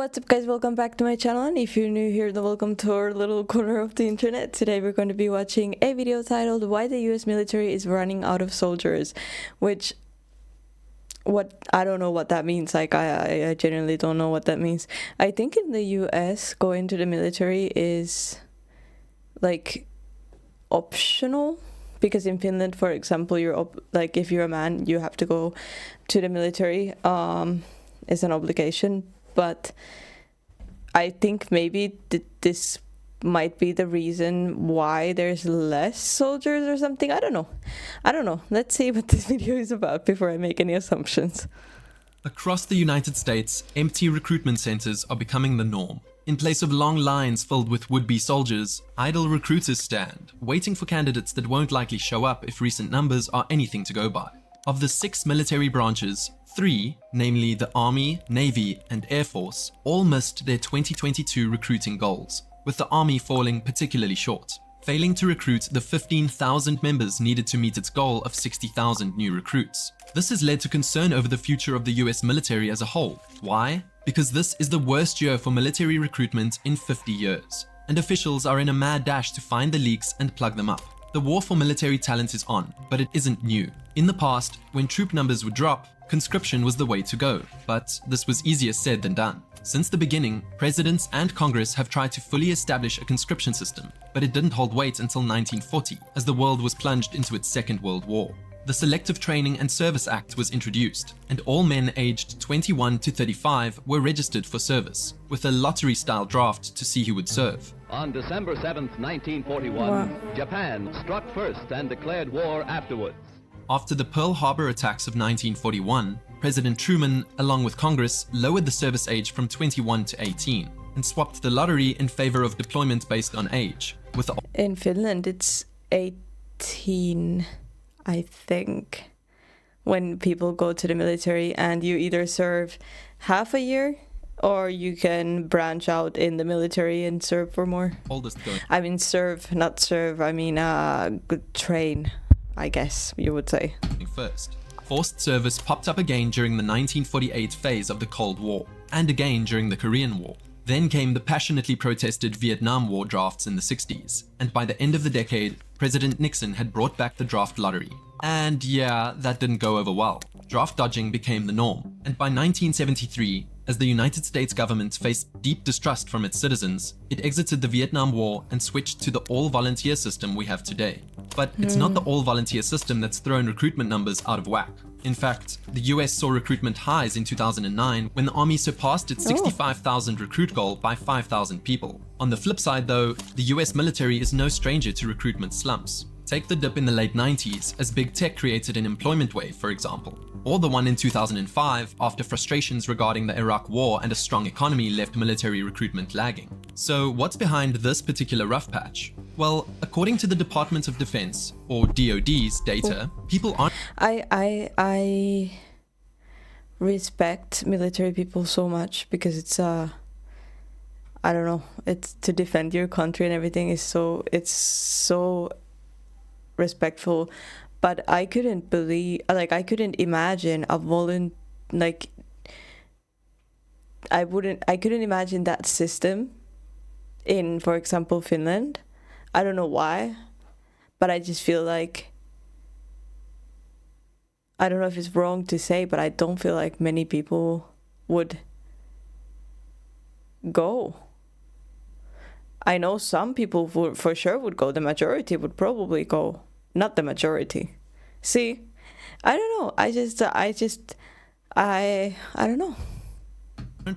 What's up guys, welcome back to my channel, and if you're new here, then welcome to our little corner of the internet. Today we're going to be watching a video titled Why the US Military is Running Out of Soldiers, which I don't know what that means. Like I genuinely don't know what that means. I think in the US going to the military is like optional, because in Finland, for example, like if you're a man, you have to go to the military. It's an obligation. But I think maybe this might be the reason why there's less soldiers or something. I don't know. Let's see what this video is about before I make any assumptions. Across the United States, empty recruitment centers are becoming the norm. In place of long lines filled with would-be soldiers, idle recruiters stand, waiting for candidates that won't likely show up if recent numbers are anything to go by. Of the 6 military branches, 3, namely the Army, Navy, and Air Force, all missed their 2022 recruiting goals, with the Army falling particularly short, failing to recruit the 15,000 members needed to meet its goal of 60,000 new recruits. This has led to concern over the future of the US military as a whole. Why? Because this is the worst year for military recruitment in 50 years, and officials are in a mad dash to find the leaks and plug them up. The war for military talent is on, but it isn't new. In the past, when troop numbers would drop, conscription was the way to go, but this was easier said than done. Since the beginning, presidents and Congress have tried to fully establish a conscription system, but it didn't hold weight until 1940, as the world was plunged into its Second World War. The Selective Training and Service Act was introduced, and all men aged 21 to 35 were registered for service, with a lottery-style draft to see who would serve. On December 7th, 1941, Japan struck first and declared war afterwards. After the Pearl Harbor attacks of 1941, President Truman, along with Congress, lowered the service age from 21 to 18 and swapped the lottery in favor of deployment based on age. In Finland, it's 18, I think, when people go to the military, and you either serve half a year or you can branch out in the military and serve for more. I mean train, I guess you would say. First, forced service popped up again during the 1948 phase of the Cold War, and again during the Korean War. Then came the passionately protested Vietnam War drafts in the 60s, and by the end of the decade, President Nixon had brought back the draft lottery. And yeah, that didn't go over well. Draft dodging became the norm, and by 1973, as the United States government faced deep distrust from its citizens, it exited the Vietnam War and switched to the all-volunteer system we have today. But it's not the all-volunteer system that's thrown recruitment numbers out of whack. In fact, the US saw recruitment highs in 2009 when the Army surpassed its 65,000 recruit goal by 5,000 people. On the flip side though, the US military is no stranger to recruitment slumps. Take the dip in the late 90s as big tech created an employment wave, for example, or the one in 2005 after frustrations regarding the Iraq War and a strong economy left military recruitment lagging. So what's behind this particular rough patch? Well, according to the Department of Defense, or DoD's data, people aren't... I respect military people so much, because it's I don't know, it's to defend your country and everything is so respectful, but I couldn't imagine a I couldn't imagine that system in, for example, Finland. I don't know why, but I just feel like, I don't know if it's wrong to say, but I don't feel like many people would go. I know some people for sure would go. The majority would probably go. Not the majority. See, I don't know. I don't know.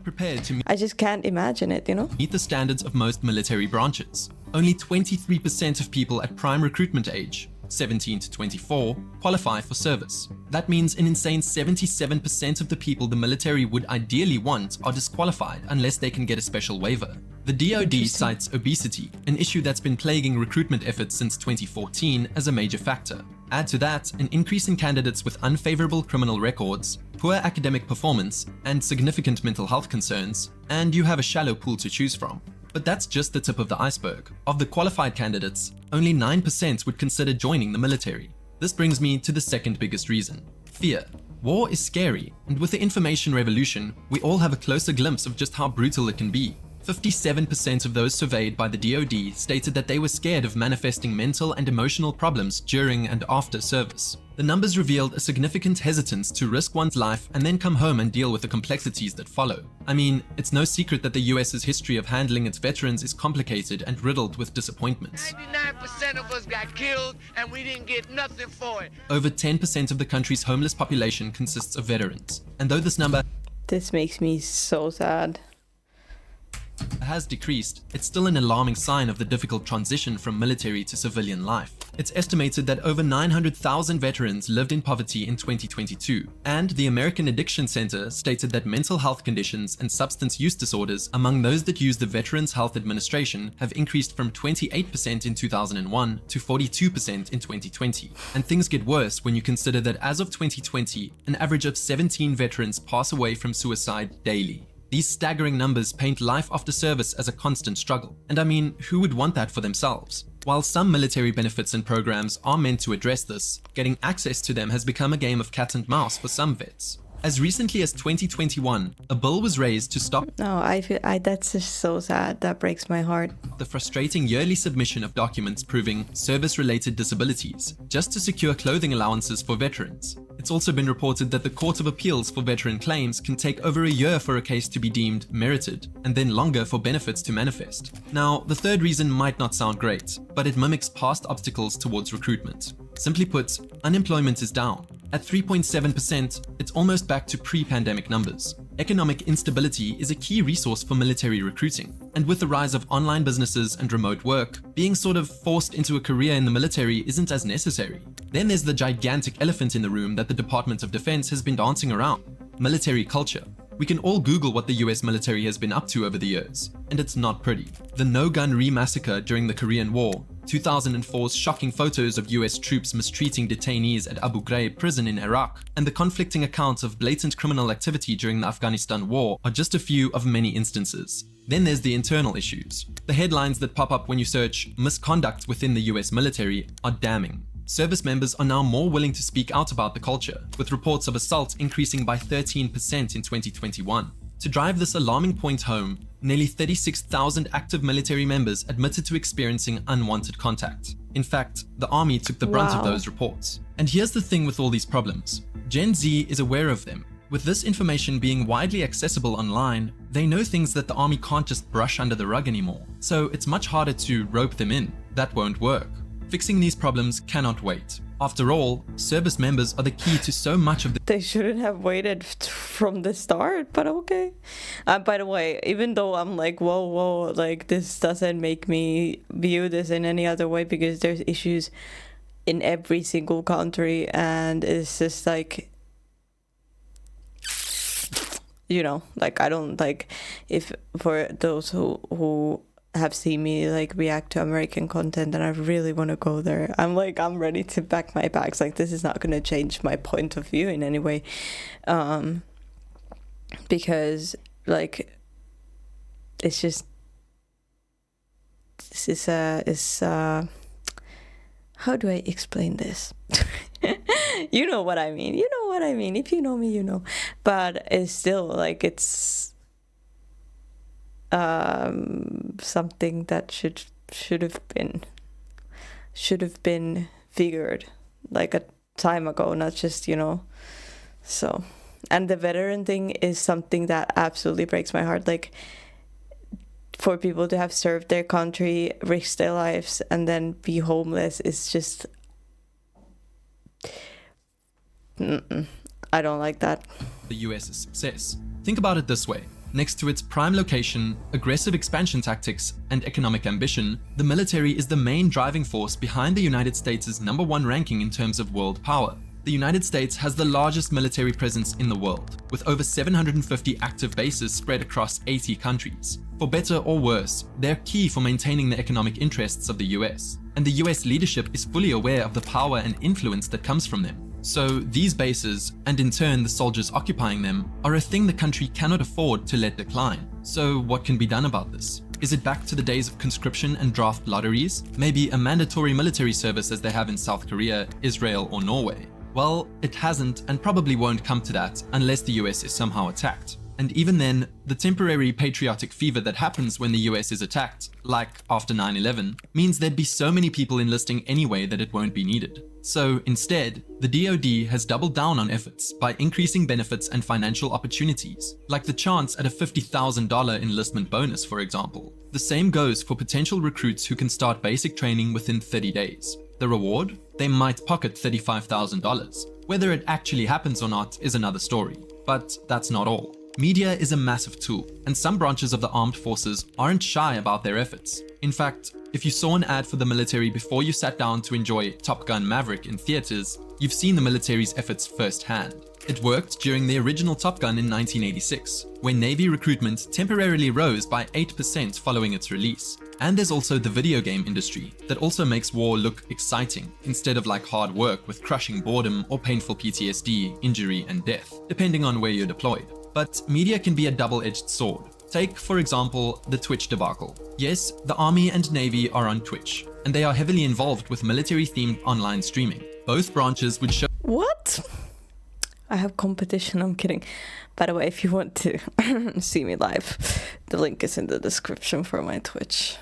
Prepared to I just can't imagine it, you know? Meet the standards of most military branches. Only 23% of people at prime recruitment age, 17 to 24, qualify for service. That means an insane 77% of the people the military would ideally want are disqualified unless they can get a special waiver. The DoD cites obesity, an issue that's been plaguing recruitment efforts since 2014, as a major factor. Add to that an increase in candidates with unfavorable criminal records, poor academic performance, and significant mental health concerns, and you have a shallow pool to choose from. But that's just the tip of the iceberg. Of the qualified candidates, only 9% would consider joining the military. This brings me to the second biggest reason: fear. War is scary, and with the information revolution, we all have a closer glimpse of just how brutal it can be. 57% of those surveyed by the DoD stated that they were scared of manifesting mental and emotional problems during and after service. The numbers revealed a significant hesitance to risk one's life and then come home and deal with the complexities that follow. I mean, it's no secret that the US's history of handling its veterans is complicated and riddled with disappointments. 99% of us got killed and we didn't get nothing for it. Over 10% of the country's homeless population consists of veterans, and though this number This makes me so sad. has decreased, it's still an alarming sign of the difficult transition from military to civilian life. It's estimated that over 900,000 veterans lived in poverty in 2022, and the American Addiction Center stated that mental health conditions and substance use disorders among those that use the Veterans Health Administration have increased from 28% in 2001 to 42% in 2020. And things get worse when you consider that as of 2020, an average of 17 veterans pass away from suicide daily. These staggering numbers paint life after service as a constant struggle. And I mean, who would want that for themselves? While some military benefits and programs are meant to address this, getting access to them has become a game of cat and mouse for some vets. As recently as 2021, a bill was raised to stop No, that's just so sad. That breaks my heart. the frustrating yearly submission of documents proving service-related disabilities, just to secure clothing allowances for veterans. It's also been reported that the Court of Appeals for veteran claims can take over a year for a case to be deemed merited, and then longer for benefits to manifest. Now, the third reason might not sound great, but it mimics past obstacles towards recruitment. Simply put, unemployment is down. At 3.7%, it's almost back to pre-pandemic numbers. Economic instability is a key resource for military recruiting, and with the rise of online businesses and remote work, being sort of forced into a career in the military isn't as necessary. Then there's the gigantic elephant in the room that the Department of Defense has been dancing around: military culture. We can all Google what the US military has been up to over the years, and it's not pretty. The no-gun re-massacre during the Korean War, 2004's shocking photos of US troops mistreating detainees at Abu Ghraib prison in Iraq, and the conflicting accounts of blatant criminal activity during the Afghanistan war are just a few of many instances. Then there's the internal issues. The headlines that pop up when you search misconduct within the US military are damning. Service members are now more willing to speak out about the culture, with reports of assault increasing by 13% in 2021. To drive this alarming point home, nearly 36,000 active military members admitted to experiencing unwanted contact. In fact, the army took the brunt of those reports. And here's the thing with all these problems. Gen Z is aware of them. With this information being widely accessible online, they know things that the army can't just brush under the rug anymore. So it's much harder to rope them in. That won't work. Fixing these problems cannot wait. After all, service members are the key to so much of the They shouldn't have waited from the start, but okay. By the way, even though I'm like, whoa, like this doesn't make me view this in any other way, because there's issues in every single country, and it's just like, you know, like I don't like, if for those who have seen me like react to American content and I really want to go there, I'm ready to pack my bags. Like, this is not going to change my point of view in any way, because like it's just, this is how do I explain this? You know what I mean. If you know me, you know. But it's still like, it's something that should have been figured like a time ago, not just, you know. So, and the veteran thing is something that absolutely breaks my heart. Like, for people to have served their country, risk their lives, and then be homeless is just, I don't like that. The US's success. Think about it this way. Next to its prime location, aggressive expansion tactics, and economic ambition, the military is the main driving force behind the United States' #1 ranking in terms of world power. The United States has the largest military presence in the world, with over 750 active bases spread across 80 countries. For better or worse, they're key for maintaining the economic interests of the US, and the US leadership is fully aware of the power and influence that comes from them. So these bases, and in turn the soldiers occupying them, are a thing the country cannot afford to let decline. So what can be done about this? Is it back to the days of conscription and draft lotteries? Maybe a mandatory military service as they have in South Korea, Israel, or Norway? Well, it hasn't and probably won't come to that unless the US is somehow attacked. And even then, the temporary patriotic fever that happens when the US is attacked, like after 9/11, means there'd be so many people enlisting anyway that it won't be needed. So instead, the DoD has doubled down on efforts by increasing benefits and financial opportunities, like the chance at a $50,000 enlistment bonus, for example. The same goes for potential recruits who can start basic training within 30 days. The reward? They might pocket $35,000. Whether it actually happens or not is another story. But that's not all. Media is a massive tool, and some branches of the armed forces aren't shy about their efforts. In fact, if you saw an ad for the military before you sat down to enjoy Top Gun Maverick in theaters, you've seen the military's efforts firsthand. It worked during the original Top Gun in 1986, when Navy recruitment temporarily rose by 8% following its release. And there's also the video game industry that also makes war look exciting instead of like hard work with crushing boredom or painful PTSD, injury, and death, depending on where you're deployed. But media can be a double-edged sword. Take, for example, the Twitch debacle. Yes, the Army and Navy are on Twitch, and they are heavily involved with military-themed online streaming. Both branches would show— What? I have competition, I'm kidding. By the way, if you want to see me live, the link is in the description for my Twitch.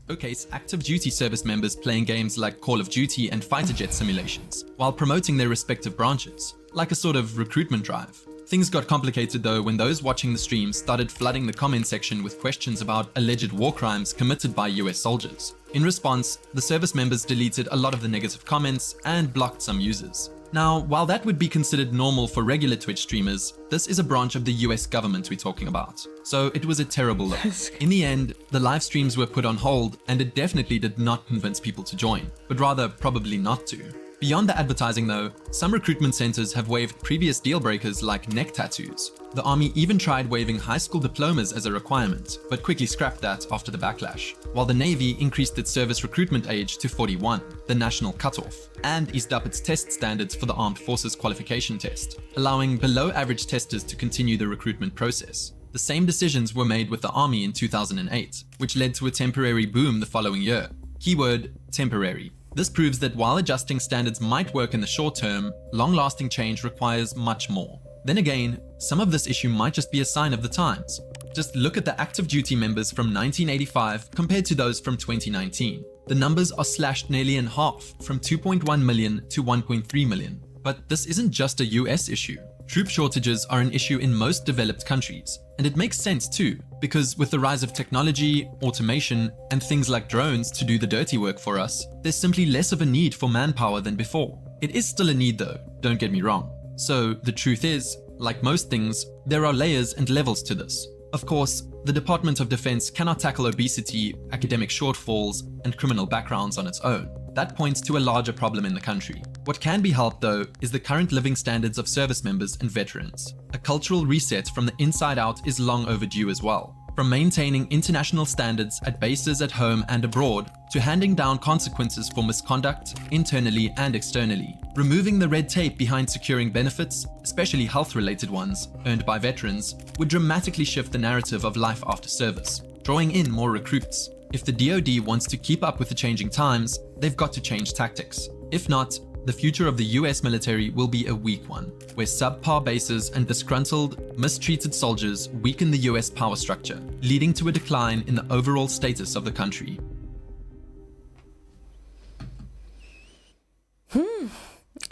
showcase active duty service members playing games like Call of Duty and fighter jet simulations, while promoting their respective branches, like a sort of recruitment drive. Things got complicated though when those watching the stream started flooding the comment section with questions about alleged war crimes committed by US soldiers. In response, the service members deleted a lot of the negative comments and blocked some users. Now, while that would be considered normal for regular Twitch streamers, this is a branch of the US government we're talking about. So it was a terrible look. In the end, the live streams were put on hold and it definitely did not convince people to join, but rather probably not to. Beyond the advertising though, some recruitment centers have waived previous deal breakers like neck tattoos. The Army even tried waiving high school diplomas as a requirement, but quickly scrapped that after the backlash. While the Navy increased its service recruitment age to 41, the national cutoff, and eased up its test standards for the Armed Forces Qualification Test, allowing below average testers to continue the recruitment process. The same decisions were made with the Army in 2008, which led to a temporary boom the following year. Keyword, temporary. This proves that while adjusting standards might work in the short term, long-lasting change requires much more. Then again, some of this issue might just be a sign of the times. Just look at the active duty members from 1985 compared to those from 2019. The numbers are slashed nearly in half, from 2.1 million to 1.3 million. But this isn't just a US issue. Troop shortages are an issue in most developed countries. And it makes sense too, because with the rise of technology, automation, and things like drones to do the dirty work for us, there's simply less of a need for manpower than before. It is still a need though, don't get me wrong. So the truth is, like most things, there are layers and levels to this. Of course, the Department of Defense cannot tackle obesity, academic shortfalls, and criminal backgrounds on its own. That points to a larger problem in the country. What can be helped though is the current living standards of service members and veterans. A cultural reset from the inside out is long overdue as well. From maintaining international standards at bases at home and abroad, to handing down consequences for misconduct, internally and externally. Removing the red tape behind securing benefits, especially health-related ones, earned by veterans, would dramatically shift the narrative of life after service, drawing in more recruits. If the DoD wants to keep up with the changing times, they've got to change tactics. If not, the future of the US military will be a weak one, where subpar bases and disgruntled, mistreated soldiers weaken the US power structure, leading to a decline in the overall status of the country.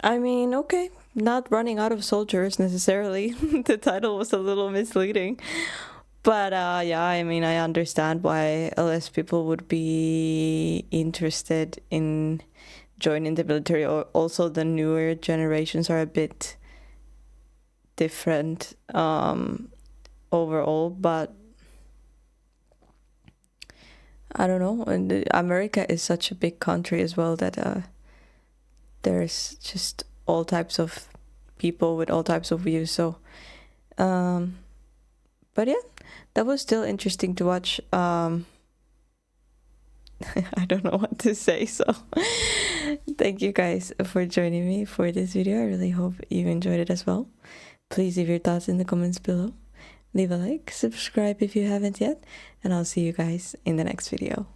I mean, okay, not running out of soldiers necessarily. The title was a little misleading. But yeah, I mean, I understand why less people would be interested in joining the military. Or also, the newer generations are a bit different overall. But I don't know. And America is such a big country as well that there's just all types of people with all types of views. So, but yeah. That was still interesting to watch. I don't know what to say, so thank you guys for joining me for this video. I really hope you enjoyed it as well. Please leave your thoughts in the comments below. Leave a like, subscribe if you haven't yet, and I'll see you guys in the next video.